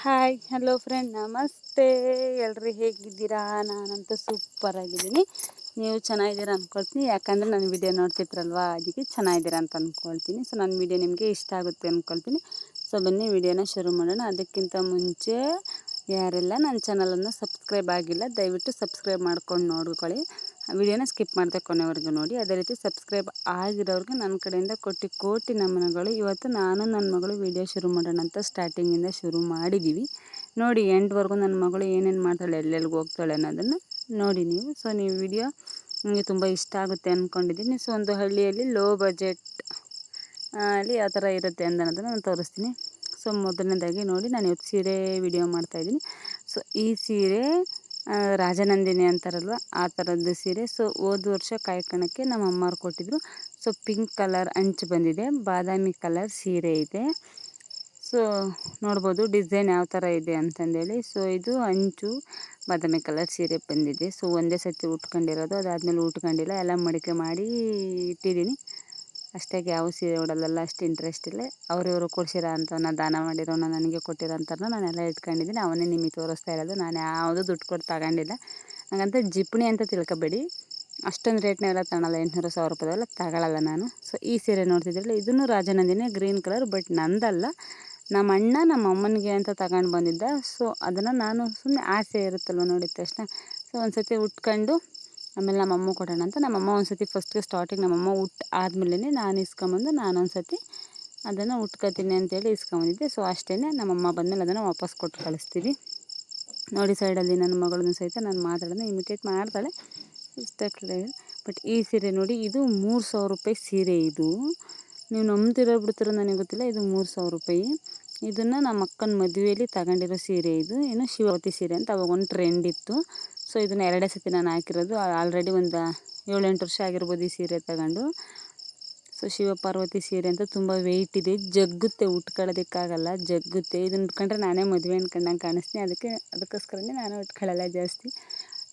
Hi hello friend ನಮಸ್ತೆ. ಎಲ್ರಿ ಹೇಗಿದ್ದೀರಾ? ನಾನಂತೂ ಸೂಪರ್ ಆಗಿದ್ದೀನಿ. ನೀವು ಚೆನ್ನಾಗಿದ್ದೀರಾ ಅಂದ್ಕೊಳ್ತೀನಿ, ಯಾಕಂದರೆ ನನ್ನ ವಿಡಿಯೋ ನೋಡ್ತಿದ್ರಲ್ವಾ, ಅದಕ್ಕೆ ಚೆನ್ನಾಗಿದ್ದೀರಾ ಅಂತ ಅಂದ್ಕೊಳ್ತೀನಿ. ಸೊ ನನ್ನ ವಿಡಿಯೋ ನಿಮಗೆ ಇಷ್ಟ ಆಗುತ್ತೆ ಅಂದ್ಕೊಳ್ತೀನಿ. ಸೊ ಬನ್ನಿ ವಿಡಿಯೋನ ಶುರು ಮಾಡೋಣ. ಅದಕ್ಕಿಂತ ಮುಂಚೆ ಯಾರೆಲ್ಲ ನನ್ನ ಚಾನಲನ್ನು ಸಬ್ಸ್ಕ್ರೈಬ್ ಆಗಿಲ್ಲ, ದಯವಿಟ್ಟು ಸಬ್ಸ್ಕ್ರೈಬ್ ಮಾಡ್ಕೊಂಡು ನೋಡ್ಕೊಳ್ಳಿ. ವಿಡಿಯೋನ ಸ್ಕಿಪ್ ಮಾಡದೆ ಕೊನೆವರೆಗೂ ನೋಡಿ. ಅದೇ ರೀತಿ ಸಬ್ಸ್ಕ್ರೈಬ್ ಆಗಿರೋರಿಗೆ ನನ್ನ ಕಡೆಯಿಂದ ಕೋಟಿ ನಮನಗಳು. ಇವತ್ತು ನಾನು ನನ್ನ ಮಗಳು ವಿಡಿಯೋ ಶುರು ಮಾಡೋಣ ಅಂತ ಸ್ಟಾರ್ಟಿಂಗಿಂದ ಶುರು ಮಾಡಿದ್ದೀವಿ. ನೋಡಿ ಎಂಡ್ವರೆಗೂ ನನ್ನ ಮಗಳು ಏನೇನು ಮಾಡ್ತಾಳೆ, ಎಲ್ಲೆಲ್ಲಿಗೆ ಹೋಗ್ತಾಳೆ ಅನ್ನೋದನ್ನು ನೋಡಿ ನೀವು. ಸೊ ನೀವು ವಿಡಿಯೋ ನಿಮಗೆ ತುಂಬ ಇಷ್ಟ ಆಗುತ್ತೆ ಅಂದ್ಕೊಂಡಿದ್ದೀನಿ. ಸೊ ಒಂದು ಹಳ್ಳಿಯಲ್ಲಿ ಲೋ ಬಜೆಟ್ ಅಲ್ಲಿ ಯಾವ ಥರ ಇರುತ್ತೆ ಅನ್ನೋದನ್ನು ನಾನು ತೋರಿಸ್ತೀನಿ. ಸೊ ಮೊದಲನೇದಾಗಿ ನೋಡಿ, ನಾನು ಇವತ್ತು ಸೀರೆ ವಿಡಿಯೋ ಮಾಡ್ತಾಯಿದ್ದೀನಿ. ಸೊ ಈ ಸೀರೆ ರಾಜನಂದಿನಿ ಅಂತಾರಲ್ವ, ಆ ಥರದ್ದು ಸೀರೆ. ಸೊ ಹೋದ ವರ್ಷ ಕಾಯ್ಕಣಕ್ಕೆ ನಮ್ಮ ಅಮ್ಮವ್ರು ಕೊಟ್ಟಿದ್ರು. ಸೊ ಪಿಂಕ್ ಕಲರ್ ಅಂಚು ಬಂದಿದೆ, ಬಾದಾಮಿ ಕಲರ್ ಸೀರೆ ಇದೆ. ಸೊ ನೋಡ್ಬೋದು ಡಿಸೈನ್ ಯಾವ ಥರ ಇದೆ ಅಂತಂದೇಳಿ. ಸೊ ಇದು ಅಂಚು ಬಾದಾಮಿ ಕಲರ್ ಸೀರೆ ಬಂದಿದೆ. ಸೊ ಒಂದೇ ಸತಿ ಉಟ್ಕೊಂಡಿರೋದು, ಅದಾದಮೇಲೆ ಉಟ್ಕೊಂಡಿಲ್ಲ, ಎಲ್ಲ ಮಡಿಕೆ ಮಾಡಿ ಇಟ್ಟಿದ್ದೀನಿ ಅಷ್ಟಾಗಿ. ಯಾವ ಸೀರೆ ಉಡೋಲ್ಲ, ಅಷ್ಟು ಇಂಟ್ರೆಸ್ಟ್ ಇಲ್ಲ. ಅವ್ರಿವರು ಕೊಡ್ಸಿರೋ ಅಂಥವನ್ನ, ದಾನ ಮಾಡಿರೋನ, ನನಗೆ ಕೊಟ್ಟಿರೋ ಅಂಥವ್ರನ್ನ ನಾನೆಲ್ಲ ಇಟ್ಕೊಂಡಿದ್ದೀನಿ. ಅವನ್ನೇ ನಿಮಗೆ ತೋರಿಸ್ತಾ ಇರೋದು. ನಾನು ಯಾವುದು ದುಡ್ಡು ಕೊಟ್ಟು ತಗೊಂಡಿಲ್ಲ. ಹಾಗಂತ ಜಿಪ್ಪಣಿ ಅಂತ ತಿಳ್ಕೊಬೇಡಿ, ಅಷ್ಟೊಂದು ರೇಟ್ನೆಲ್ಲ ತಗೊಳ್ಳಲ್ಲ. 800-1000 ರೂಪಾಯಿದೆಲ್ಲ ತಗೊಳ್ಳಲ್ಲ ನಾನು. ಸೊ ಈ ಸೀರೆ ನೋಡ್ತಿದ್ರಲ್ಲ, ಇದನ್ನು ರಾಜನಂದಿನಿ ಗ್ರೀನ್ ಕಲರ್, ಬಟ್ ನಂದಲ್ಲ, ನಮ್ಮ ಅಣ್ಣ ನಮ್ಮ ಅಮ್ಮನಿಗೆ ಅಂತ ತಗೊಂಡು ಬಂದಿದ್ದ. ಸೊ ಅದನ್ನು ನಾನು ಸುಮ್ಮನೆ ಆಸೆ ಇರುತ್ತಲ್ವ ನೋಡಿದ ತಕ್ಷಣ, ಸೊ ಒಂದು ಸತಿ ಉಟ್ಕೊಂಡು ಆಮೇಲೆ ನಮ್ಮಮ್ಮ ಕೊಡೋಣ ಅಂತ, ನಮ್ಮಮ್ಮ ಒಂದು ಸತಿ ಫಸ್ಟ್ಗೆ ಸ್ಟಾರ್ಟಿಂಗ್ ನಮ್ಮಮ್ಮ ಆದಮೇಲೆ ನಾನು ಇಸ್ಕೊಂಬಂದು ನಾನೊಂದು ಸತಿ ಅದನ್ನು ಉಟ್ಕೊತೀನಿ ಅಂತೇಳಿ ಇಸ್ಕೊಂಬಂದಿದ್ದೆ. ಸೊ ಅಷ್ಟೇ, ನಮ್ಮಮ್ಮ ಬಂದಮೇಲೆ ಅದನ್ನು ವಾಪಸ್ ಕೊಟ್ಟು ಕಳಿಸ್ತೀವಿ. ನೋಡಿ ಸೈಡಲ್ಲಿ ನನ್ನ ಮಗಳನ್ನೂ ಸಹಿತ ನಾನು ಮಾತಾಡೋಣ ಇಮಿಟೇಟ್ ಮಾಡ್ತಾಳೆ ಇಷ್ಟ ಕ್ಲಿಯರ್. ಬಟ್ ಈ ಸೀರೆ ನೋಡಿ, ಇದು 3000 ರೂಪಾಯಿ ಸೀರೆ. ಇದು ನೀವು ನಂಬ್ತಿರೋ ಬಿಡ್ತಿರೋ ನನಗೆ ಗೊತ್ತಿಲ್ಲ, ಇದು 3000 ರೂಪಾಯಿ. ಇದನ್ನು ನಮ್ಮ ಅಕ್ಕನ ಮದುವೆಯಲ್ಲಿ ತಗೊಂಡಿರೋ ಸೀರೆ. ಇದು ಏನು ಶಿವವತಿ ಸೀರೆ ಅಂತ ಅವಾಗ ಒಂದು ಟ್ರೆಂಡ್ ಇತ್ತು. ಸೊ ಇದನ್ನು 2 ಸತಿ ನಾನು ಹಾಕಿರೋದು. ಆಲ್ರೆಡಿ ಒಂದು 7-8 ವರ್ಷ ಆಗಿರ್ಬೋದು ಈ ಸೀರೆ ತಗೊಂಡು. ಸೊ ಶಿವಪಾರ್ವತಿ ಸೀರೆ ಅಂತ ತುಂಬ ವೆಯ್ಟ್ ಇದೆ, ಜಗ್ಗುತ್ತೆ, ಉಟ್ಕೊಳ್ಳೋದಕ್ಕಾಗಲ್ಲ, ಜಗ್ಗುತ್ತೆ. ಇದನ್ನು ಉಟ್ಕೊಂಡ್ರೆ ನಾನೇ ಮದುವೆ ಅಂದ್ಕೊಂಡಂಗೆ ಕಾಣಿಸ್ತೀನಿ. ಅದಕ್ಕೋಸ್ಕರನೇ ನಾನು ಉಟ್ಕೊಳ್ಳಲ್ಲ ಜಾಸ್ತಿ.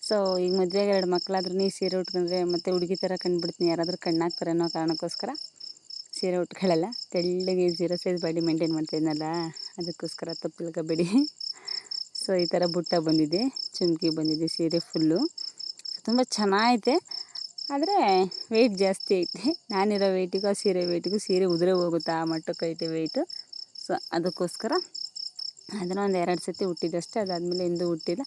ಸೊ ಈಗ ಮದುವೆಗೆ 2 ಮಕ್ಕಳಾದ್ರೂ ಈ ಸೀರೆ ಉಟ್ಕೊಂಡ್ರೆ ಮತ್ತೆ ಹುಡುಗಿ ಥರ ಕಂಡುಬಿಡ್ತೀನಿ, ಯಾರಾದರೂ ಕಣ್ಣಾಕ್ತಾರೆ ಅನ್ನೋ ಕಾರಣಕ್ಕೋಸ್ಕರ ಸೀರೆ ಉಟ್ಕೊಳ್ಳಲ್ಲ. ತೆಳ್ಳಗೆ 0 ಸೈಜ್ ಬಾಡಿ ಮೇಂಟೈನ್ ಮಾಡ್ತಾಯಿದ್ನಲ್ಲ, ಅದಕ್ಕೋಸ್ಕರ ತಪ್ಪು ತಿಳ್ಕೊಬೇಡಿ. ಸೊ ಈ ಥರ ಬುಟ್ಟ ಬಂದಿದೆ, ಚುಮ್ಕಿ ಬಂದಿದೆ, ಸೀರೆ ಫುಲ್ಲು ತುಂಬ ಚೆನ್ನಾಗೈತೆ. ಆದರೆ ವೆಯ್ಟ್ ಜಾಸ್ತಿ ಐತೆ. ನಾನಿರೋ ವೆಯ್ಟಿಗೂ ಆ ಸೀರೆ ವೆಯ್ಟಿಗೂ ಸೀರೆ ಉದುರೇ ಹೋಗುತ್ತೆ, ಆ ಮಟ್ಟಕ್ಕೆ ಐತೆ ವೆಯ್ಟು. ಸೊ ಅದಕ್ಕೋಸ್ಕರ ಅದನ್ನು ಒಂದು 2 ಸತಿ ಹುಟ್ಟಿದ್ದಷ್ಟೇ, ಅದಾದಮೇಲೆ ಎಂದೂ ಹುಟ್ಟಿಲ್ಲ.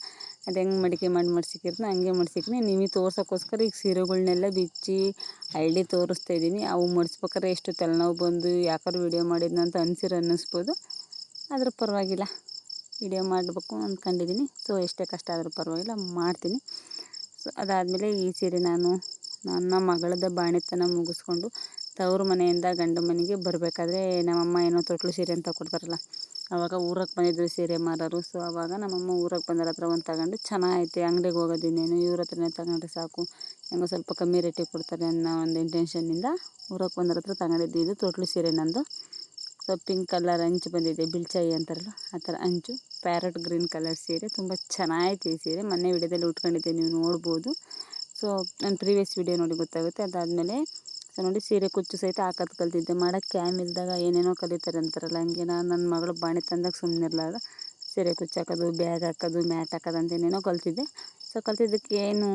ಅದು ಹೆಂಗೆ ಮಡಿಕೆ ಮಾಡಿ ಮಡ್ಸಿಕಿರ್ತೀನಿ ಹಂಗೆ ಮಡ್ಸಿದ್ದೀನಿ. ನಿಮಗೆ ತೋರ್ಸೋಕ್ಕೋಸ್ಕರ ಈಗ ಸೀರೆಗಳ್ನೆಲ್ಲ ಬಿಚ್ಚಿ ಹಳ್ಳಿ ತೋರಿಸ್ತಾಯಿದ್ದೀನಿ. ಅವು ಮಡ್ಸ್ಬೇಕಾದ್ರೆ ಎಷ್ಟು ತಲೆನೋವು ಬಂದು ಯಾಕಾದ್ರೂ ವೀಡಿಯೋ ಮಾಡಿದ್ನಂತ ಅನ್ನಿಸ್ಬೋದು. ಆದರೂ ಪರವಾಗಿಲ್ಲ, ವೀಡಿಯೋ ಮಾಡಬೇಕು ಅಂದ್ಕೊಂಡಿದ್ದೀನಿ. ಸೊ ಎಷ್ಟೇ ಕಷ್ಟ ಆದರೂ ಪರವಾಗಿಲ್ಲ, ಮಾಡ್ತೀನಿ. ಸೊ ಅದಾದಮೇಲೆ ಈ ಸೀರೆ ನಾನು ನನ್ನ ಮಗಳದ ಬಾಣೆತನ ಮುಗಿಸ್ಕೊಂಡು ತವರು ಮನೆಯಿಂದ ಗಂಡು ಮನೆಗೆ ಬರಬೇಕಾದ್ರೆ ನಮ್ಮಮ್ಮ ಏನೋ ತೊಟ್ಲು ಸೀರೆ ಅಂತ ಕೊಡ್ತಾರಲ್ಲ, ಆವಾಗ ಊರಕ್ಕೆ ಬಂದಿದ್ರು ಸೀರೆ ಮಾರೋರು. ಸೊ ಆವಾಗ ನಮ್ಮಮ್ಮ ಊರಕ್ಕೆ ಬಂದರ ಹತ್ರ ಒಂದು ತಗೊಂಡು, ಚೆನ್ನಾಗೈತೆ, ಅಂಗಡಿಗೆ ಹೋಗೋದಿನ್ನೇನು ಇವ್ರ ಹತ್ರನೇ ತಗೊಂಡ್ರೆ ಸಾಕು, ಹೆಂಗೋ ಸ್ವಲ್ಪ ಕಮ್ಮಿ ರೇಟಿಗೆ ಕೊಡ್ತಾರೆ ಅನ್ನೋ ಒಂದು ಇಂಟೆನ್ಷನ್ನಿಂದ ಊರಕ್ಕೆ ಬಂದರ ಹತ್ರ ತಗೊಂಡಿದ್ದು. ಇದು ತೊಟ್ಲು ಸೀರೆ ನಂದು. ಸೊ ಪಿಂಕ್ ಕಲರ್ ಅಂಚು ಬಂದಿದೆ, ಬಿಳ್ಚಾಯಿ ಅಂತಾರಲ್ಲ ಆ ಥರ ಅಂಚು, ಪ್ಯಾರೆಟ್ ಗ್ರೀನ್ ಕಲರ್ ಸೀರೆ. ತುಂಬ ಚೆನ್ನಾಗೈತೆ ಈ ಸೀರೆ. ಮೊನ್ನೆ ವಿಡಿಯೋದಲ್ಲಿ ಉಟ್ಕೊಂಡಿದ್ದೆ, ನೀವು ನೋಡ್ಬೋದು. ಸೊ ನಾನು ಪ್ರೀವಿಯಸ್ ವಿಡಿಯೋ ನೋಡಿ ಗೊತ್ತಾಗುತ್ತೆ. ಅದಾದಮೇಲೆ ಸೊ ನೋಡಿ ಸೀರೆ ಕುಚ್ಚು ಸಹಿತ ಹಾಕೋದು ಕಲ್ತಿದ್ದೆ. ಮಾಡೋಕ್ಕೆ ಕ್ಯಾಮ್ ಇಲ್ದಾಗ ಏನೇನೋ ಕಲಿತಾರೆ ಅಂತಾರಲ್ಲ, ಹಂಗೆ ನಾನು ನನ್ನ ಮಗಳು ಬಾಣೆ ತಂದಾಗ ಸುಮ್ಮನಿರಲಾರ್ದ ಸೀರೆ ಕುಚ್ಚು ಹಾಕೋದು, ಬ್ಯಾಗ್ ಹಾಕೋದು, ಮ್ಯಾಟ್ ಹಾಕೋದು ಅಂತ ಏನೇನೋ ಕಲ್ತಿದ್ದೆ. ಸೊ ಕಲ್ತಿದ್ದಕ್ಕೆ ಏನು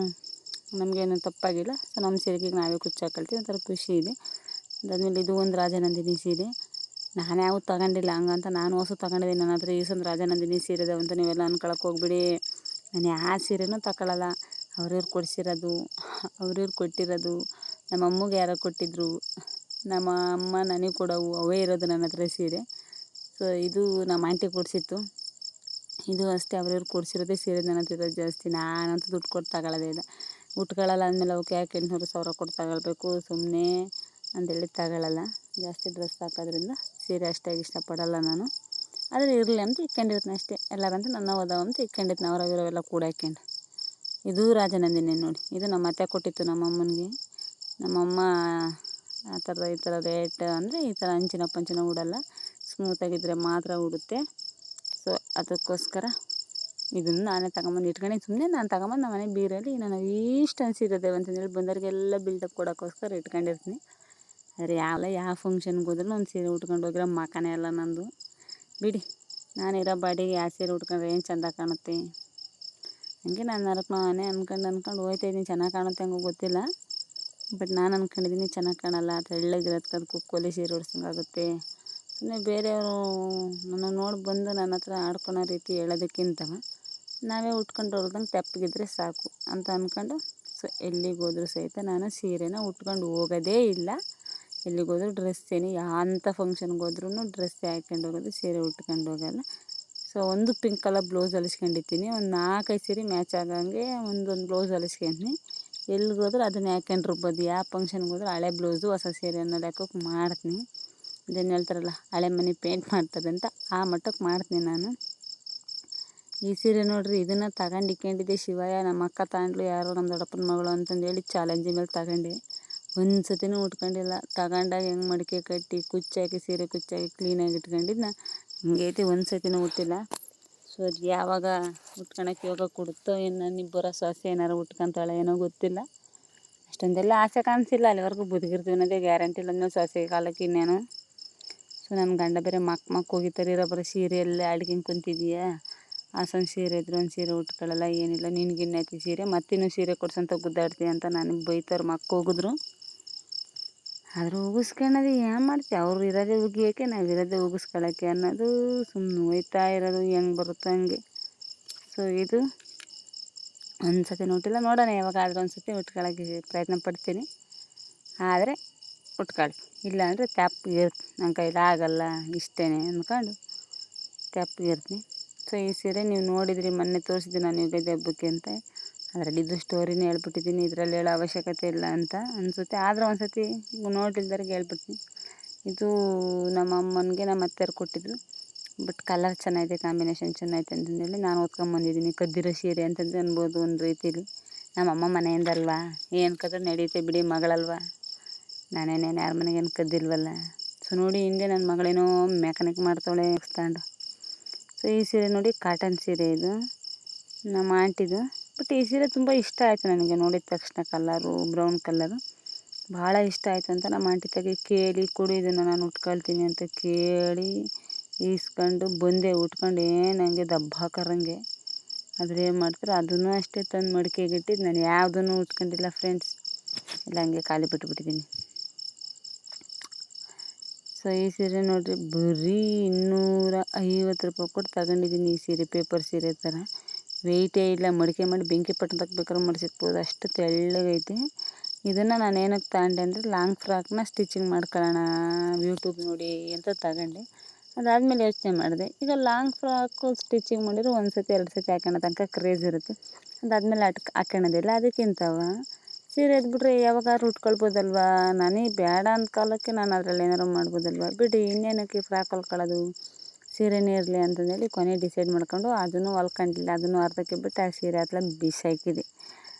ನಮಗೇನು ತಪ್ಪಾಗಿಲ್ಲ. ಸೊ ನಮ್ಮ ಸೀರೆಗೆ ನಾವೇ ಕುಚ್ಚು ಹಾಕೊಳ್ತೀವಿ, ಒಂಥರ ಖುಷಿ ಇದೆ. ಅದಾದಮೇಲೆ ಇದು ಒಂದು ರಾಜನಂದಿನಿ ಸೀರೆ. ನಾನು ಯಾವುದು ತಗೊಂಡಿಲ್ಲ, ಹಂಗಂತ ನಾನು ಹೊಸ ತಗೊಂಡಿದ್ದೀನಿ. ನನ್ನ ಹತ್ರ ಈಸೊಂದು ರಾಜನಂದಿನಿ ಸೀರೆ ಅಂತ ನೀವೆಲ್ಲ ಅನ್ಕೊಳಕ್ಕೆ ಹೋಗ್ಬಿಡಿ. ನಾನು ಯಾವ ಸೀರೆನೂ ತಗೊಳ್ಳಲ್ಲ, ಅವ್ರಿವ್ರು ಕೊಡಿಸಿರೋದು, ಅವ್ರಿವ್ರು ಕೊಟ್ಟಿರೋದು. ನಮ್ಮ ಅಮ್ಮಗೆ ಯಾರೋ ಕೊಟ್ಟಿದ್ರು, ನಮ್ಮ ಅಮ್ಮ ನನಗೆ ಕೊಡೋವು, ಅವೇ ಇರೋದು ನನ್ನ ಹತ್ರ ಸೀರೆ. ಸೊ ಇದು ನಮ್ಮ ಆಂಟಿ ಕೊಡಿಸಿತ್ತು. ಇದು ಅಷ್ಟೇ, ಅವ್ರಿವ್ರು ಕೊಡಿಸಿರೋದೇ ಸೀರೆ ನನ್ನ ಹತ್ರ ಇರೋದು ಜಾಸ್ತಿ. ನಾನಂತೂ ದುಡ್ಡು ಕೊಟ್ಟು ತಗೊಳ್ಳೋದೇ ಇಲ್ಲ, ಉಟ್ಕೊಳ್ಳಲ್ಲ. ಅಂದಮೇಲೆ ಅವಕ್ಕೆ ಯಾಕೆ 800-1000 ಕೊಟ್ಟು ತಗೊಳ್ಬೇಕು ಸುಮ್ಮನೆ ಅಂತೇಳಿ ತಗೊಳ್ಳಲ್ಲ. ಜಾಸ್ತಿ ಡ್ರೆಸ್ ಹಾಕೋದ್ರಿಂದ ಸೀರೆ ಅಷ್ಟಾಗಿ ಇಷ್ಟಪಡಲ್ಲ ನಾನು. ಆದರೆ ಇರಲಿ ಅಂತ ಇಟ್ಕೊಂಡಿರ್ತೀನಿ ಅಷ್ಟೇ. ಎಲ್ಲರಂತೂ ನನ್ನ ಓದವಂತ ಇಟ್ಕೊಂಡಿರ್ತೀನಿ, ಅವರವಿರೋವೆಲ್ಲ ಕೂಡ ಹಾಕ್ಕೊಂಡು. ಇದು ರಾಜನಂದಿನಿ ನೋಡಿ, ಇದು ನಮ್ಮ ಅತ್ತೆ ಕೊಟ್ಟಿತ್ತು ನಮ್ಮ ಅಮ್ಮನಿಗೆ. ನಮ್ಮಮ್ಮ ಆ ಥರದ ಈ ಥರ ರೇಟ್ ಅಂದರೆ ಈ ಥರ ಅಂಚಿನ ಪಂಚಿನ ಉಡಲ್ಲ, ಸ್ಮೂತಾಗಿದ್ದರೆ ಮಾತ್ರ ಉಡುತ್ತೆ. ಸೊ ಅದಕ್ಕೋಸ್ಕರ ಇದನ್ನು ನಾನೇ ತಗೊಂಬಂದು ಇಟ್ಕೊಂಡು, ಸುಮ್ಮನೆ ನಾನು ತಗೊಂಬಂದು ನಮ್ಮ ಮನೆ ಬೀರಲ್ಲಿ ನಾನು ಇಷ್ಟು ಅನಿಸಿರೋದೇವೆ ಅಂತಂದೇಳಿ ಬಂದವರಿಗೆಲ್ಲ ಬಿಲ್ಡಪ್ ಕೊಡೋಕ್ಕೋಸ್ಕರ ಇಟ್ಕೊಂಡಿರ್ತೀನಿ. ಆದರೆ ಯಾವ ಫಂಕ್ಷನ್ಗೆ ಹೋದ್ರೂ ಒಂದು ಸೀರೆ ಉಟ್ಕೊಂಡು ಹೋಗಿರೋ ಮಕನೇ ಎಲ್ಲ ನಂದು. ಬಿಡಿ, ನಾನಿರೋ ಬಾಡಿಗೆ ಆ ಸೀರೆ ಉಟ್ಕೊಂಡ್ರೆ ಏನು ಚೆಂದ ಕಾಣುತ್ತೆ. ಹಂಗೆ ನಾನು ನಾನೇ ಅಂದ್ಕೊಂಡು ಹೋಗ್ತಾಯಿದ್ದೀನಿ. ಚೆನ್ನಾಗಿ ಕಾಣುತ್ತೆ ಹಂಗೋ ಗೊತ್ತಿಲ್ಲ, ಬಟ್ ನಾನು ಅಂದ್ಕೊಂಡಿದ್ದೀನಿ ಚೆನ್ನಾಗಿ ಕಾಣಲ್ಲ, ತೆಳ್ಳಗಿರೋದಕ್ಕೆ ಅದಕ್ಕೆ ಕೊಲಿ ಸೀರೆ ಉಡ್ಸಂಗಾಗುತ್ತೆ. ಸುಮ್ಮನೆ ಬೇರೆಯವರು ನನ್ನ ನೋಡಿ ಬಂದು ನನ್ನ ಹತ್ರ ಆಡ್ಕೊಳೋ ರೀತಿ ಹೇಳೋದಕ್ಕಿಂತ ನಾವೇ ಉಟ್ಕೊಂಡು ಹೊರದಂಗೆ ತೆಪ್ಪಗಿದ್ರೆ ಸಾಕು ಅಂತ ಅಂದ್ಕೊಂಡು, ಸೊ ಎಲ್ಲಿಗೆ ಹೋದ್ರೂ ಸಹಿತ ನಾನು ಸೀರೆನ ಉಟ್ಕೊಂಡು ಹೋಗೋದೇ ಇಲ್ಲ. ಎಲ್ಲಿಗೋದ್ರೂ ಡ್ರೆಸ್ಸೇನೆ, ಅಂಥ ಫಂಕ್ಷನ್ಗೆ ಹೋದ್ರೂ ಡ್ರೆಸ್ಸೇ ಹಾಕ್ಕೊಂಡು ಹೋಗೋದು, ಸೀರೆ ಉಟ್ಕೊಂಡು ಹೋಗಲ್ಲ. ಸೊ ಒಂದು ಪಿಂಕ್ ಕಲರ್ ಬ್ಲೌಸ್ ಹೊಲಿಸ್ಕೊಂಡಿರ್ತೀನಿ, ಒಂದು 4-5 ಸೀರೆ ಮ್ಯಾಚ್ ಆಗಂಗೆ ಒಂದೊಂದು ಬ್ಲೌಸ್ ಹೊಲಿಸ್ಕೊಂತೀನಿ. ಎಲ್ಲಿಗೋದ್ರೂ ಅದನ್ನ ಹಾಕ್ಕೊಂಡಿರ್ಬೋದು. ಯಾವ ಫಂಕ್ಷನ್ಗೆ ಹೋದ್ರೂ ಹಳೆ ಬ್ಲೌಸು ಹೊಸ ಸೀರೆ ಅನ್ನೋದು ಹಾಕೋಕೆ ಮಾಡ್ತೀನಿ. ಅದೇನು ಹೇಳ್ತಾರಲ್ಲ, ಹಳೆ ಮನೆ ಪೇಂಟ್ ಮಾಡ್ತಾರೆ ಅಂತ, ಆ ಮಟ್ಟಕ್ಕೆ ಮಾಡ್ತೀನಿ ನಾನು. ಈ ಸೀರೆ ನೋಡ್ರಿ, ಇದನ್ನು ತಗೊಂಡು ಇಕ್ಕೊಂಡಿದ್ದೆ ಶಿವಯ್ಯ, ನಮ್ಮ ಅಕ್ಕ ತಗೊಂಡ್ಲು, ಯಾರೋ ನಮ್ಮ ದೊಡ್ಡಪ್ಪನ ಮಗಳು ಅಂತಂದೇಳಿ ಚಾಲೆಂಜಿ ಮೇಲೆ ತಗೊಂಡೆ. ಒಂದು ಸತಿನೂ ಉಟ್ಕೊಂಡಿಲ್ಲ. ತಗೊಂಡಾಗ ಹೆಂಗೆ ಮಡಿಕೆ ಕಟ್ಟಿ ಕುಚ್ಚಾಕಿ ಸೀರೆ ಕುಚ್ಚಾಕಿ ಕ್ಲೀನಾಗಿ ಇಟ್ಕೊಂಡಿದ್ನ ಹಿಂಗೈತಿ, ಒಂದು ಸತಿನೂ ಉಟ್ಟಿಲ್ಲ. ಸೊ ಅದು ಯಾವಾಗ ಉಟ್ಕೊಳಕ್ಕೆ ಯೋಗ ಕೊಡುತ್ತೋ ಏನು, ನನ್ನಿಬ್ಬರ ಸೊಸೆ ಏನಾರು ಉಟ್ಕೊತಾಳೆ ಏನೋ ಗೊತ್ತಿಲ್ಲ. ಅಷ್ಟೊಂದೆಲ್ಲ ಆಸೆ ಕಾಣಿಸಿಲ್ಲ, ಅಲ್ಲಿವರೆಗೂ ಬದುಕಿರ್ತೀವಿ ಅನ್ನೋದೇ ಗ್ಯಾರಂಟಿ ಇಲ್ಲ. ಅನ್ನೋ ಸೊಸೆ ಕಾಲಕ್ಕೆ ಇನ್ನೇನು. ಸೊ ನನ್ನ ಗಂಡ ಬೇರೆ ಮಕ್ಕ ಹೋಗಿತಾರೆ, ಇರೋ ಬರೋ ಸೀರೆಯಲ್ಲೇ ಅಡ್ಗಿಂಗೆ ಕುಂತಿದೀಯಾ, ಹಾಸನ ಸೀರೆ ಇದ್ರೆ ಒಂದು ಸೀರೆ ಉಟ್ಕೊಳ್ಳಲ್ಲ, ಏನಿಲ್ಲ, ನಿನ್ಗಿನ್ನೈತಿ ಸೀರೆ, ಮತ್ತಿನ್ನೂ ಸೀರೆ ಕೊಡ್ಸಂತ ಗುದ್ದಾಡ್ತೀಯ ಅಂತ ನನಗೆ ಬೈತಾರೆ. ಮಕ್ಕ ಹೋಗಿದ್ರು, ಆದರೂ ಉಗಿಸ್ಕೊಳ್ಳೋದು ಏನು ಮಾಡ್ತೀವಿ, ಅವ್ರು ಇರೋದೇ ಉಗಿಯೋಕ್ಕೆ, ನಾವು ಇರೋದೇ ಉಗಿಸ್ಕೊಳ್ಳೋಕ್ಕೆ ಅನ್ನೋದು ಸುಮ್ಮನೆ ಹೋಯ್ತಾ ಇರೋದು, ಹೆಂಗೆ ಬರುತ್ತೋ ಹಂಗೆ. ಸೊ ಇದು ಒಂದು ಸತಿ ಉಟ್ಟಿಲ್ಲ, ನೋಡೋಣ ಯಾವಾಗಾದ್ರೂ ಒಂದು ಸತಿ ಉಟ್ಕೊಳ್ಳೋಕ್ಕೆ ಪ್ರಯತ್ನ ಪಡ್ತೀನಿ. ಆದರೆ ಉಟ್ಕೊಳ್ಳಿ, ಇಲ್ಲ ಅಂದರೆ ತೆಪ್ಪಗಿರ್ತೀನಿ, ನನ್ನ ಕೈಲಿ ಆಗಲ್ಲ ಇಷ್ಟೇ ಅಂದ್ಕೊಂಡು ತೆಪ್ಪಗಿರ್ತೀನಿ. ಸೊ ಈ ಸೀರೆ ನೀವು ನೋಡಿದ್ರಿ, ಮೊನ್ನೆ ತೋರಿಸಿದ್ದೀನಿ ನಾನು ಯುಗಾದಿ ಹಬ್ಬಕ್ಕೆ ಅಂತ, ಅದರಲ್ಲಿ ಇದು ಸ್ಟೋರಿನೇ ಹೇಳ್ಬಿಟ್ಟಿದ್ದೀನಿ, ಇದರಲ್ಲಿ ಹೇಳೋ ಅವಶ್ಯಕತೆ ಇಲ್ಲ ಅಂತ ಅನಿಸುತ್ತೆ. ಆದರೆ ಒಂದು ಸತಿ ನೋಡಿಲ್ದವ್ರಿಗೆ ಹೇಳ್ಬಿಡ್ತೀನಿ. ಇದು ನಮ್ಮ ಅಮ್ಮನಿಗೆ ನಮ್ಮ ಅತ್ತೆಯವ್ರು ಕೊಟ್ಟಿದ್ರು, ಬಟ್ ಕಲರ್ ಚೆನ್ನಾಗಿದೆ, ಕಾಂಬಿನೇಷನ್ ಚೆನ್ನಾಗೈತೆ ಅಂತಂದೇಳಿ ನಾನು ಓದ್ಕೊಂಬಂದಿದ್ದೀನಿ. ಕದ್ದಿರೋ ಸೀರೆ ಅಂತಂದು ಅನ್ಬೋದು ಒಂದು ರೀತಿಲಿ. ನಮ್ಮ ಅಮ್ಮ ಮನೆಯಿಂದಲ್ವಾ, ಏನು ಕದ್ರೂ ನಡೆಯುತ್ತೆ ಬಿಡಿ, ಮಗಳಲ್ವ, ನಾನೇನೇನು ಯಾರ ಮನೆಗೇನು ಕದ್ದಿಲ್ವಲ್ಲ. ಸೊ ನೋಡಿ, ಹಿಂದೆ ನನ್ನ ಮಗಳೇನೋ ಮೆಕ್ಯಾನಿಕ್ ಮಾಡ್ತಾಳೆ ತಗೊಂಡು. ಸೊ ಈ ಸೀರೆ ನೋಡಿ, ಕಾಟನ್ ಸೀರೆ ಇದು ನಮ್ಮ ಆಂಟಿದು. ಬಟ್ ಈ ಸೀರೆ ತುಂಬ ಇಷ್ಟ ಆಯಿತು ನನಗೆ, ನೋಡಿದ ತಕ್ಷಣ ಕಲರು ಬ್ರೌನ್ ಕಲರು ಭಾಳ ಇಷ್ಟ ಆಯಿತು ಅಂತ ನಮ್ಮ ಆಂಟಿ ತೆಗೆ ಕೇಳಿ, ಕೊಡು ಇದನ್ನು ನಾನು ಉಟ್ಕೊಳ್ತೀನಿ ಅಂತ ಕೇಳಿ ಈಸ್ಕೊಂಡು ಬಂದೆ. ಉಟ್ಕೊಂಡು ಏನು ಹಂಗೆ ದಬ್ಬ ಹಾಕೋರಂಗೆ. ಆದರೆ ಏನು ಮಾಡ್ತಾರೆ, ಅದನ್ನು ಅಷ್ಟೇ ತಂದು ಮಡಿಕೆಗಿಟ್ಟಿದ್ದು, ನಾನು ಯಾವುದನ್ನು ಉಟ್ಕೊಂಡಿಲ್ಲ ಫ್ರೆಂಡ್ಸ್, ಎಲ್ಲ ಹಂಗೆ ಖಾಲಿ ಬಿಟ್ಬಿಟ್ಟಿದ್ದೀನಿ. ಸೊ ಈ ಸೀರೆ ನೋಡಿರಿ, ಬರೀ 250 ರೂಪಾಯಿ ಕೊಟ್ಟು ತಗೊಂಡಿದ್ದೀನಿ. ಈ ಸೀರೆ ಪೇಪರ್ ಸೀರೆ ಥರ ವೆಯ್ಟೇ ಇಲ್ಲ, ಮಡಿಕೆ ಮಾಡಿ ಬೆಂಕಿ ಪಟ್ಟಣ ಬೇಕಾದ್ರೂ ಮಡಿಸಿಕ್ಬೋದು, ಅಷ್ಟು ತೆಳ್ಳಗೈತೆ. ಇದನ್ನು ನಾನು ಏನಕ್ಕೆ ತಗೊಂಡೆ ಅಂದರೆ, ಲಾಂಗ್ ಫ್ರಾಕ್ನ ಸ್ಟಿಚಿಂಗ್ ಮಾಡ್ಕೊಳ್ಳೋಣ ಯೂಟ್ಯೂಬ್ ನೋಡಿ ಅಂತ ತಗೊಂಡೆ. ಅದಾದಮೇಲೆ ಯೋಚನೆ ಮಾಡಿದೆ, ಈಗ ಲಾಂಗ್ ಫ್ರಾಕು ಸ್ಟಿಚಿಂಗ್ ಮಾಡಿದ್ರೆ 1 ಸತಿ 2 ಸತಿ ಹಾಕೋಣ ತನಕ ಕ್ರೇಜ್ ಇರುತ್ತೆ, ಅದಾದಮೇಲೆ ಹಾಕೋಣೋದಿಲ್ಲ. ಅದಕ್ಕಿಂತವ ಸೀರೆ ಎದ್ಬಿಟ್ರೆ ಯಾವಾಗಾದ್ರೂ ಉಟ್ಕೊಳ್ಬೋದಲ್ವ, ನನಗೆ ಬೇಡ ಅಂದ ಕಾಲಕ್ಕೆ ನಾನು ಅದರಲ್ಲಿ ಏನಾರು ಮಾಡ್ಬೋದಲ್ವ, ಬಿಡಿ ಇನ್ನೇನಕ್ಕೆ ಫ್ರಾಕ್ ಹೊಲ್ಕೊಳ್ಳೋದು, ಸೀರೆನೇ ಇರಲಿ ಅಂತಂದೇಳಿ ಕೊನೆ ಡಿಸೈಡ್ ಮಾಡ್ಕೊಂಡು ಅದನ್ನು ಹೊಲ್ಕೊಂಡಿಲ್ಲ. ಅದನ್ನು ಅರ್ಧಕ್ಕೆ ಬಿಟ್ಟು ಆ ಸೀರೆ ಹತ್ರ ಬಿಸಾಕಿದೆ.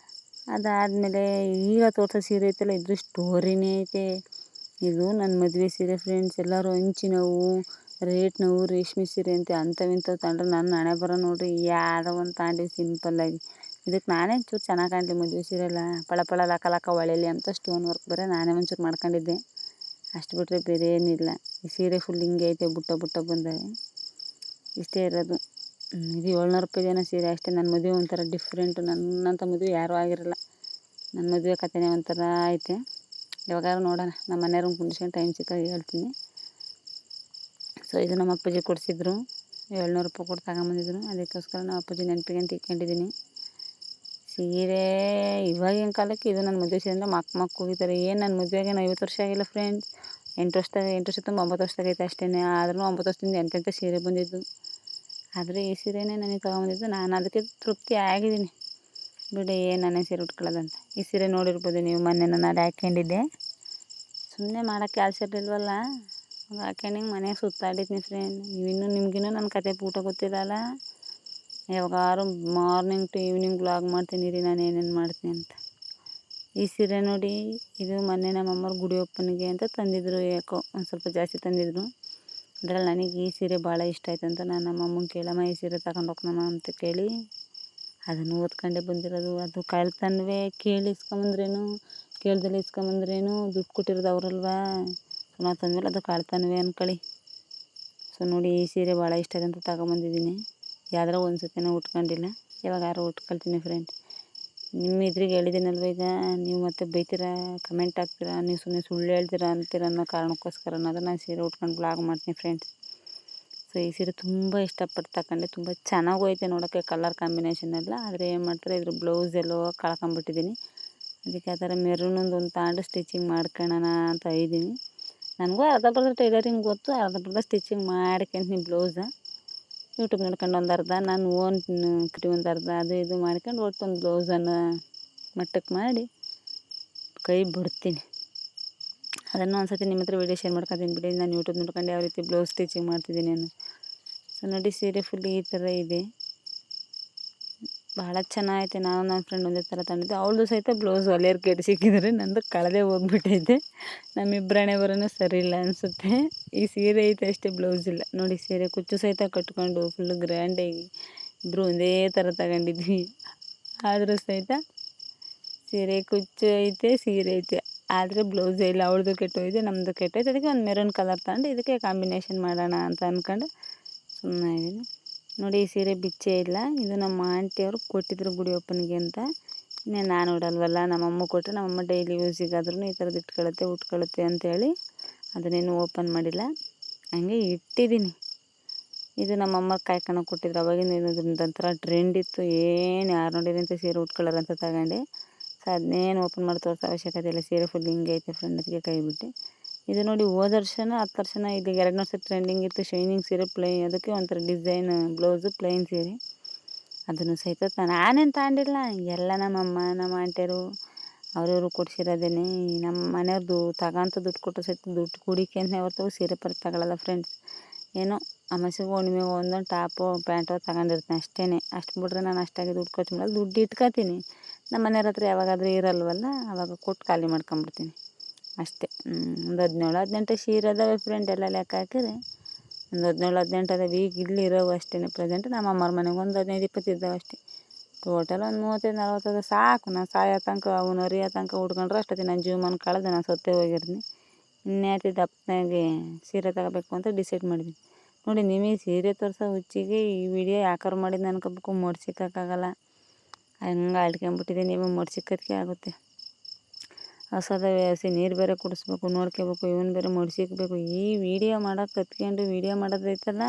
ಅದಾದಮೇಲೆ ಈಗ ತೋರಿಸೋ ಸೀರೆ ಐತಲ್ಲ, ಇದ್ರ ಸ್ಟೋರಿನೇ ಐತೆ. ಇದು ನನ್ನ ಮದುವೆ ಸೀರೆ ಫ್ರೆಂಡ್ಸ್. ಎಲ್ಲರೂ ಹಂಚಿನವು, ರೇಟ್ನವು, ರೇಷ್ಮೆ ಸೀರೆ ಅಂತೆ ಅಂಥವಿಂಥವು ತಗೊಂಡ್ರೆ ನನ್ನ ಹಣೆ ಬರೋ ನೋಡ್ರಿ, ಯಾವುದೋ ಒಂದು ತಗೊಂಡು ಸಿಂಪಲ್ಲಾಗಿ. ಇದಕ್ಕೆ ನಾನೇ ಚೂರು ಚೆನ್ನಾಗಿ ಕಾಣಲಿ ಮದುವೆ ಸೀರೆ ಎಲ್ಲ, ಪಳ ಪಳ ಲಕ ಲಕ ಹೊಳೀಲಿ ಅಂತ ಸ್ಟೋನ್ ವರ್ಕ್ ಬೇರೆ ನಾನೇ ಒಂಚೂರು ಮಾಡ್ಕೊಂಡಿದ್ದೆ. ಅಷ್ಟು ಬಿಟ್ಟರೆ ಬೇರೆ ಏನಿಲ್ಲ. ಈ ಸೀರೆ ಫುಲ್ ಹಿಂಗೆ ಐತೆ, ಬುಟ್ಟ ಬಂದಾವೆ, ಇಷ್ಟೇ ಇರೋದು. ಇದು 700 ರೂಪಾಯಿದೇನೋ ಸೀರೆ ಅಷ್ಟೇ. ನನ್ನ ಮದುವೆ ಒಂಥರ ಡಿಫ್ರೆಂಟು, ನನ್ನಂಥ ಮದುವೆ ಯಾರೂ ಆಗಿರಲ್ಲ. ನನ್ನ ಮದುವೆ ಕಥೆನೇ ಒಂಥರ ಐತೆ. ಯಾವಾಗಾದ್ರೂ ನೋಡೋಣ, ನಮ್ಮ ಮನೆಯವ್ರನ್ನ ಕುಂಡಿಸ್ಕೊಂಡು ಟೈಮ್ ಸಿಕ್ಕಾಗ ಹೇಳ್ತೀನಿ. ಸೊ ಇದು ನಮ್ಮ ಅಪ್ಪಾಜಿ ಕೊಡಿಸಿದ್ರು, 700 ರೂಪಾಯಿ ಕೊಟ್ಟು ತಗೊಂಬಂದಿದ್ರು. ಅದಕ್ಕೋಸ್ಕರ ನಮ್ಮ ಅಪ್ಪಾಜಿ ನೆನಪಿಗೆ ಅಂತ ಇಟ್ಕೊಂಡಿದ್ದೀನಿ. ಸೀರೆ ಇವಾಗಿನ ಕಾಲಕ್ಕೆ ಇದು ನನ್ನ ಮದುವೆ ಸೀರೆ ಅಂದರೆ ಮಕ್ಕ ಹೋಗಿದ್ದಾರೆ. ಏನು ನನ್ನ ಮದುವೆಗೆ 50 ವರ್ಷ ಆಗಿಲ್ಲ ಫ್ರೆಂಡ್ಸ್, 8 ವರ್ಷ ತುಂಬ 9 ವರ್ಷದಾಗೈತೆ ಅಷ್ಟೇ. ಆದ್ರೂ 9 ವರ್ಷದಿಂದ ಎಂತೆಂಥ ಸೀರೆ ಬಂದಿದ್ದು, ಆದರೆ ಈ ಸೀರೆನೇ ನನಗೆ ತೊಗೊಂಬಂದಿದ್ದು. ನಾನು ಅದಕ್ಕೆ ತೃಪ್ತಿ ಆಗಿದ್ದೀನಿ, ಬಿಡಿ ಏನು ನಾನೇ ಸೀರೆ ಉಟ್ಕೊಳ್ಳೋದಂತ. ಈ ಸೀರೆ ನೋಡಿರ್ಬೋದು ನೀವು, ಮೊನ್ನೆ ನಾನು ಅದು ಹಾಕ್ಕೊಂಡಿದ್ದೆ, ಸುಮ್ಮನೆ ಮಾಡೋಕ್ಕೆ ಕೆಲಸ ಇರಲಿಲ್ವಲ್ಲ, ಹಾಕ್ಕೊಂಡು ಮನೆಗೆ ಸುತ್ತಾಡಿದ್ನಿ ಫ್ರೆಂಡ್. ನಿಮಗಿನ್ನೂ ನನ್ನ ಕತೆ ಪೂಟ ಗೊತ್ತಿರಲ್ಲ. ಯಾವಾಗಾರು ಮಾರ್ನಿಂಗ್ ಟು ಈವ್ನಿಂಗ್ ವ್ಲಾಗ್ ಮಾಡ್ತೀನಿ ರೀ, ನಾನು ಏನೇನು ಮಾಡ್ತೀನಿ ಅಂತ. ಈ ಸೀರೆ ನೋಡಿ, ಇದು ಮೊನ್ನೆ ನಮ್ಮಮ್ಮವ್ರು ಗುಡಿ ಓಪನಿಗೆ ಅಂತ ತಂದಿದ್ರು, ಯಾಕೋ ಒಂದು ಸ್ವಲ್ಪ ಜಾಸ್ತಿ ತಂದಿದ್ರು. ಅದರಲ್ಲಿ ನನಗೆ ಈ ಸೀರೆ ಭಾಳ ಇಷ್ಟ ಆಯ್ತು ಅಂತ ನಾನು ನಮ್ಮಮ್ಮಂಗೆ ಕೇಳಮ್ಮ ಈ ಸೀರೆ ತಗೊಂಡು ಹೋಗ್ನಮ್ಮ ಅಂತ ಕೇಳಿ ಅದನ್ನು ಓದ್ಕೊಂಡೇ ಬಂದಿರೋದು. ಅದು ಕಳ್ತನವೇ, ಕೇಳಿ ಇಸ್ಕೊಂಬಂದ್ರೇನು, ಕೇಳ್ದಲ್ಲಿ ಇಸ್ಕೊಂಬಂದ್ರೇನು, ದುಡ್ಡು ಕೊಟ್ಟಿರೋದು ಅವರಲ್ವಾ. ನಾವು ತಂದಮೇಲೆ ಅದು ಕಳ್ತನವೇ ಅಂದ್ಕೊಳ್ಳಿ. ಸೊ ಸೊ ನೋಡಿ ಈ ಸೀರೆ ಭಾಳ ಇಷ್ಟ ಆದಂತ ತಗೊಂಬಂದಿದ್ದೀನಿ. ಯಾವ್ದಾರ ಒಂದು ಸತಿನೂ ಉಟ್ಕೊಂಡಿಲ್ಲ, ಯಾವಾಗಾರು ಉಟ್ಕೊಳ್ತೀನಿ ಫ್ರೆಂಡ್. ನಿಮ್ಮ ಇದ್ರಿಗೆ ಹೇಳಿದ್ದೀನಲ್ವ, ಈಗ ನೀವು ಮತ್ತೆ ಬೈತೀರಾ, ಕಮೆಂಟ್ ಹಾಕ್ತೀರಾ, ನೀವು ಸುಮ್ಮನೆ ಸುಳ್ಳು ಹೇಳ್ತೀರಾ ಅಂತೀರ ಅನ್ನೋ ಕಾರಣಕ್ಕೋಸ್ಕರ ನಾನು ಸೀರೆ ಉಟ್ಕೊಂಡು ಬ್ಲಾಗ್ ಮಾಡ್ತೀನಿ ಫ್ರೆಂಡ್ಸ್. ಸೊ ಈ ಸೀರೆ ತುಂಬ ಇಷ್ಟಪಟ್ಟು ತಗೊಂಡೆ, ತುಂಬ ಚೆನ್ನಾಗೂ ಐತೆ ನೋಡೋಕ್ಕೆ, ಕಲರ್ ಕಾಂಬಿನೇಷನ್ ಎಲ್ಲ. ಆದರೆ ಏನು ಮಾಡ್ತಾರೆ, ಇದ್ರ ಬ್ಲೌಸ್ ಎಲ್ಲೋ ಕಳ್ಕೊಂಬಿಟ್ಟಿದ್ದೀನಿ. ಅದಕ್ಕೆ ಆ ಥರ ಮೆರೂನೊಂದು ತಗೊಂಡು ಸ್ಟಿಚಿಂಗ್ ಮಾಡ್ಕೊಳ್ಳೋಣ ಅಂತ ಇದ್ದೀನಿ. ನನಗೂ ಅರ್ಧ ಟೈಲರಿಂಗ್ ಗೊತ್ತು, ಅರ್ಧ ಸ್ಟಿಚಿಂಗ್ ಮಾಡ್ಕೊಂತೀನಿ ಬ್ಲೌಸ. ಯೂಟ್ಯೂಬ್ ನೋಡ್ಕೊಂಡು ಒಂದು ಅರ್ಧ, ನಾನು ಓನ್ ಒಂದು ಅರ್ಧ ಅದು ಇದು ಮಾಡ್ಕೊಂಡು ಒಟ್ಟು ಒಂದು ಬ್ಲೌಸನ್ನು ಮಟ್ಟಕ್ಕೆ ಮಾಡಿ ಕೈ ಬಿಡ್ತೀನಿ. ಅದನ್ನು ಒಂದು ಸತಿ ನಿಮ್ಮ ಹತ್ರ ವೀಡಿಯೋ ಶೇರ್ ಮಾಡ್ಕೊತೀನಿ ಬಿಡಿ, ನಾನು ಯೂಟ್ಯೂಬ್ ನೋಡ್ಕೊಂಡು ಯಾವ ರೀತಿ ಬ್ಲೌಸ್ ಸ್ಟಿಚಿಂಗ್ ಮಾಡ್ತಿದ್ದೀನಿ ಅನ್ನೋ. ಸೊ ನೋಡಿ ಸೀರೆ ಫುಲ್ ಈ ಥರ ಇದೆ, ಭಾಳ ಚೆನ್ನಾಗೈತೆ. ನಾನು ನನ್ನ ಫ್ರೆಂಡ್ ಒಂದೇ ಥರ ತಂದಿದ್ದೆ, ಅವಳದು ಸಹಿತ ಬ್ಲೌಸ್ ಹೊಲಿಯೋರು ಕೆಟ್ಟು ಸಿಕ್ಕಿದ್ರೆ ನಂದು ಕಳೆದೇ ಹೋಗ್ಬಿಟ್ಟೈತೆ. ನಮ್ಮಿಬ್ಬರೇ ಬರೋನು ಸರಿ ಇಲ್ಲ ಅನಿಸುತ್ತೆ. ಈ ಸೀರೆ ಐತೆ ಅಷ್ಟೇ, ಬ್ಲೌಸ್ ಇಲ್ಲ. ನೋಡಿ ಸೀರೆ ಕುಚ್ಚು ಸಹಿತ ಕಟ್ಕೊಂಡು ಫುಲ್ಲು ಗ್ರ್ಯಾಂಡಾಗಿ ಇಬ್ಬರು ಒಂದೇ ಥರ ತಗೊಂಡಿದ್ವಿ. ಆದರೂ ಸಹಿತ ಸೀರೆ ಕುಚ್ಚು ಐತೆ, ಸೀರೆ ಐತೆ, ಆದರೆ ಬ್ಲೌಸೇ ಇಲ್ಲ. ಅವಳದು ಕೆಟ್ಟೋಯ್ತು, ನಮ್ಮದು ಕೆಟ್ಟೋಯ್ತು. ಅದಕ್ಕೆ ಒಂದು ಮೆರೂನ್ ಕಲರ್ ತಗೊಂಡು ಇದಕ್ಕೆ ಕಾಂಬಿನೇಷನ್ ಮಾಡೋಣ ಅಂತ ಅಂದ್ಕೊಂಡು ಸುಮ್ಮನೆ ಇದ್ದೀನಿ. ನೋಡಿ ಈ ಸೀರೆ ಬಿಚ್ಚೇ ಇಲ್ಲ, ಇದು ನಮ್ಮ ಆಂಟಿಯವರು ಕೊಟ್ಟಿದ್ರು ಗುಡಿ ಓಪನ್ಗೆ ಅಂತ. ಇನ್ನೇನು ನಾನು ಉಡಲ್ವಲ್ಲ, ನಮ್ಮಮ್ಮ ಕೊಟ್ಟರೆ ನಮ್ಮಮ್ಮ ಡೈಲಿ ಯೂಸಿಗಾದ್ರೂ ಈ ಥರದ್ದು ಉಟ್ಕೊಳ್ಳುತ್ತೆ ಅಂತೇಳಿ ಅದನ್ನೇನು ಓಪನ್ ಮಾಡಿಲ್ಲ, ಹಂಗೆ ಇಟ್ಟಿದ್ದೀನಿ. ಇದು ನಮ್ಮಮ್ಮ ಕಾಯ್ಕೊಂಡು ಕೊಟ್ಟಿದ್ರು, ಅವಾಗಿಂದ ಒಂಥರ ಟ್ರೆಂಡ್ ಇತ್ತು, ಏನು ಯಾರು ನೋಡಿರಿ ಅಂತ ಸೀರೆ ಉಟ್ಕೊಳ್ಳೋರು ಅಂತ ತಗೊಂಡೆ. ಸೊ ಅದನ್ನೇನು ಓಪನ್ ಮಾಡಿ ತೋರಿಸೋ ಅವಶ್ಯಕತೆ ಇಲ್ಲ, ಸೀರೆ ಫುಲ್ ಹಿಂಗೆ ಐತೆ ಫ್ರೆಂಡ್, ಅದಕ್ಕೆ ಕೈ ಬಿಟ್ಟು. ಇದು ನೋಡಿ ಹೋದ ವರ್ಷನ 10 ವರ್ಷನ ಇದು 2 ವರ್ಷ ಟ್ರೆಂಡಿಂಗ್ ಇತ್ತು, ಶೈನಿಂಗ್ ಸೀರೆ ಪ್ಲೈನ್, ಅದಕ್ಕೆ ಒಂಥರ ಡಿಸೈನ್ ಬ್ಲೌಸು ಪ್ಲೈನ್ ಸೀರೆ. ಅದನ್ನು ಸಹಿತ ನಾನೇನು ತಗೊಂಡಿಲ್ಲ, ಎಲ್ಲ ನಮ್ಮಮ್ಮ ನಮ್ಮ ಆಂಟಿಯರು ಅವ್ರವರು ಕೊಡ್ಸಿರೋದೇನೆ. ನಮ್ಮ ಮನೆಯವ್ರದ್ದು ತಗೊಂತ ದುಡ್ಡು ಕೊಟ್ಟು ಸಹಿತ ದುಡ್ಡು ಕುಡಿಕೆ ಅಂತಲೇ ಹೊರ್ತು ಸೀರೆ ತಗೊಳ್ಳಲ್ಲ ಫ್ರೆಂಡ್ಸ್. ಏನೋ ಅಮಾಸೆಗೂ ಹುಣ್ಣಿಮೆಗೂ ಒಂದೊಂದು ಟಾಪು ಪ್ಯಾಂಟು ತಗೊಂಡಿರ್ತೀನಿ ಅಷ್ಟೇ. ಅಷ್ಟು ಬಿಟ್ರೆ ನಾನು ಅಷ್ಟಾಗಿ ದುಡ್ಡು ಖರ್ಚು ಮಾಡಲ್ಲ, ದುಡ್ಡು ಇಟ್ಕೊತೀನಿ. ನಮ್ಮ ಮನೆಯವ್ರ ಹತ್ರ ಯಾವಾಗಾದರೂ ಇರಲ್ವಲ್ಲ, ಆವಾಗ ಕೊಟ್ಟು ಖಾಲಿ ಮಾಡ್ಕೊಂಬಿಡ್ತೀನಿ ಅಷ್ಟೇ. ಒಂದು 17-18 ಸೀರೆ ಅದಾವೆ ಫ್ರೆಂಡ್, ಎಲ್ಲ ಲೆಕ್ಕ ಹಾಕಿದ್ರೆ ಒಂದು 17-18 ಅದಾವೆ. ಈಗ ಇಲ್ಲಿ ಇರೋವು ಅಷ್ಟೇ ಪ್ರೆಸೆಂಟ್. ನಮ್ಮ ಅಮ್ಮವ್ರ ಮನೆಗೆ ಒಂದು 15-20 ಇದ್ದಾವೆ ಅಷ್ಟೇ. ಟೋಟಲ್ ಒಂದು 35-40 ಸಾಕು. ನಾನು ಸಾಯೋ ತನಕ ಅವನು ಅರಿಯೋ ತನಕ ಉಟ್ಕೊಂಡ್ರೆ ಅಷ್ಟೊತ್ತಿ ನನ್ನ ಜೀವಮಾನ ಕಳೆದು ನಾನು ಸತ್ತೇ ಹೋಗಿರ್ತೀನಿ. ಇನ್ಯಾತಿ ದಪ್ಪನಾಗೆ ಸೀರೆ ತಗೋಬೇಕು ಅಂತ ಡಿಸೈಡ್ ಮಾಡಿದ್ದೀನಿ. ನೋಡಿ ನಿಮಗೆ ಸೀರೆ ತೋರಿಸೋ ಹುಚ್ಚಿಗೆ ಈ ವಿಡಿಯೋ ಯಾಕಾರು ಮಾಡಿದ್ದು ಅನ್ಕೋಬೇಕು, ಮಡ್ಸಿಕ್ಕಾಗಲ್ಲ, ಹಂಗೆ ಅಳ್ಕೊಂಬಿಟ್ಟಿದೆ. ನೀವು ಮಡ್ಸಿಕ್ಕೋದಕ್ಕೆ ಆಗುತ್ತೆ. ಹಸಿ ನೀರು ಬೇರೆ ಕುಡಿಸ್ಬೇಕು, ನೋಡ್ಕೋಬೇಕು, ಇವನು ಬೇರೆ ಮಡ್ಸಿಕ್ಬೇಕು. ಈ ವಿಡಿಯೋ ಮಾಡೋಕೆ ಕತ್ಕೊಂಡು ವಿಡಿಯೋ ಮಾಡೋದೈತಲ್ಲ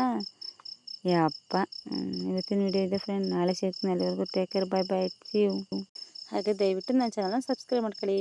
ಯಪ್ಪ. ಇವತ್ತಿನ ವಿಡಿಯೋ ಇದೆ ಫ್ರೆಂಡ್, ನಾಳೆ ಸಿಗ್ತೀನಿ. ಅಲ್ಲಿವರೆಗೂ take care, bye bye, see you. ಹಾಗೆ ದಯವಿಟ್ಟು ನನ್ನ ಚಾನಲ್ನ ಸಬ್ಸ್ಕ್ರೈಬ್ ಮಾಡ್ಕೊಳ್ಳಿ.